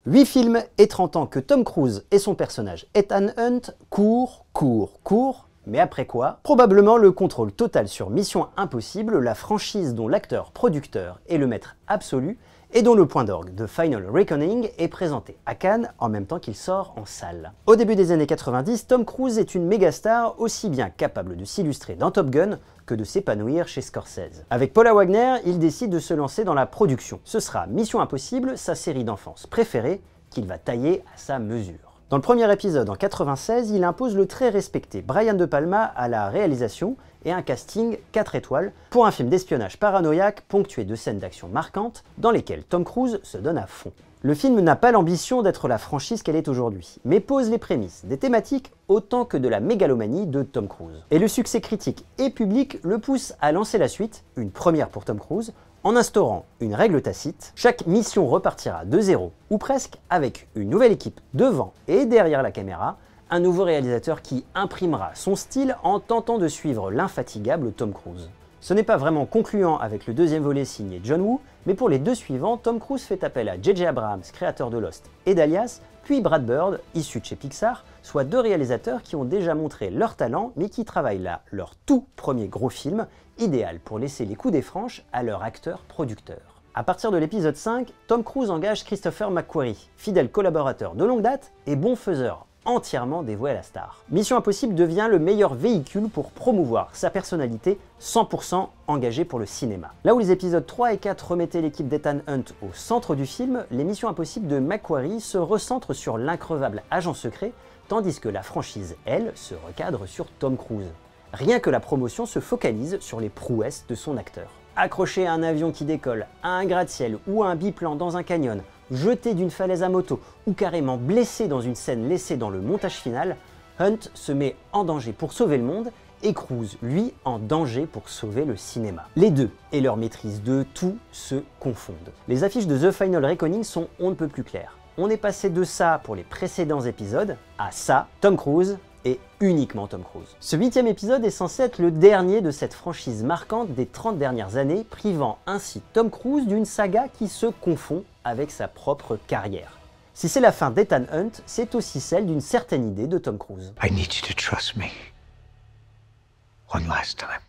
8 films et 30 ans que Tom Cruise et son personnage Ethan Hunt courent, mais après quoi? Probablement le contrôle total sur Mission Impossible, la franchise dont l'acteur producteur est le maître absolu et dont le point d'orgue de Final Reckoning est présenté à Cannes en même temps qu'il sort en salle. Au début des années 90, Tom Cruise est une mégastar aussi bien capable de s'illustrer dans Top Gun que de s'épanouir chez Scorsese. Avec Paula Wagner, il décide de se lancer dans la production. Ce sera Mission Impossible, sa série d'enfance préférée, qu'il va tailler à sa mesure. Dans le premier épisode en 96, il impose le très respecté Brian De Palma à la réalisation et un casting 4 étoiles pour un film d'espionnage paranoïaque ponctué de scènes d'action marquantes dans lesquelles Tom Cruise se donne à fond. Le film n'a pas l'ambition d'être la franchise qu'elle est aujourd'hui, mais pose les prémices des thématiques autant que de la mégalomanie de Tom Cruise. Et le succès critique et public le pousse à lancer la suite, une première pour Tom Cruise, en instaurant une règle tacite, chaque mission repartira de zéro, ou presque, avec une nouvelle équipe devant et derrière la caméra, un nouveau réalisateur qui imprimera son style en tentant de suivre l'infatigable Tom Cruise. Ce n'est pas vraiment concluant avec le deuxième volet signé John Woo, mais pour les deux suivants, Tom Cruise fait appel à J.J. Abrams, créateur de Lost et d'Alias, puis Brad Bird, issu de chez Pixar, soit deux réalisateurs qui ont déjà montré leur talent, mais qui travaillent là leur tout premier gros film, idéal pour laisser les coups des franches à leur acteur-producteur. À partir de l'épisode 5, Tom Cruise engage Christopher McQuarrie, fidèle collaborateur de longue date et bon faiseur entièrement dévoué à la star. Mission Impossible devient le meilleur véhicule pour promouvoir sa personnalité 100% engagée pour le cinéma. Là où les épisodes 3 et 4 remettaient l'équipe d'Ethan Hunt au centre du film, les Missions Impossibles de McQuarrie se recentrent sur l'increvable agent secret, tandis que la franchise, elle, se recadre sur Tom Cruise. Rien que la promotion se focalise sur les prouesses de son acteur. Accroché à un avion qui décolle, à un gratte-ciel ou à un biplan dans un canyon, jeté d'une falaise à moto ou carrément blessé dans une scène laissée dans le montage final, Hunt se met en danger pour sauver le monde et Cruise, lui, en danger pour sauver le cinéma. Les deux et leur maîtrise de tout se confondent. Les affiches de The Final Reckoning sont on ne peut plus claires. On est passé de ça pour les précédents épisodes à ça, Tom Cruise et uniquement Tom Cruise. Ce 8e épisode est censé être le dernier de cette franchise marquante des 30 dernières années, privant ainsi Tom Cruise d'une saga qui se confond avec sa propre carrière. Si c'est la fin d'Ethan Hunt, c'est aussi celle d'une certaine idée de Tom Cruise. I need you to trust me. One last time.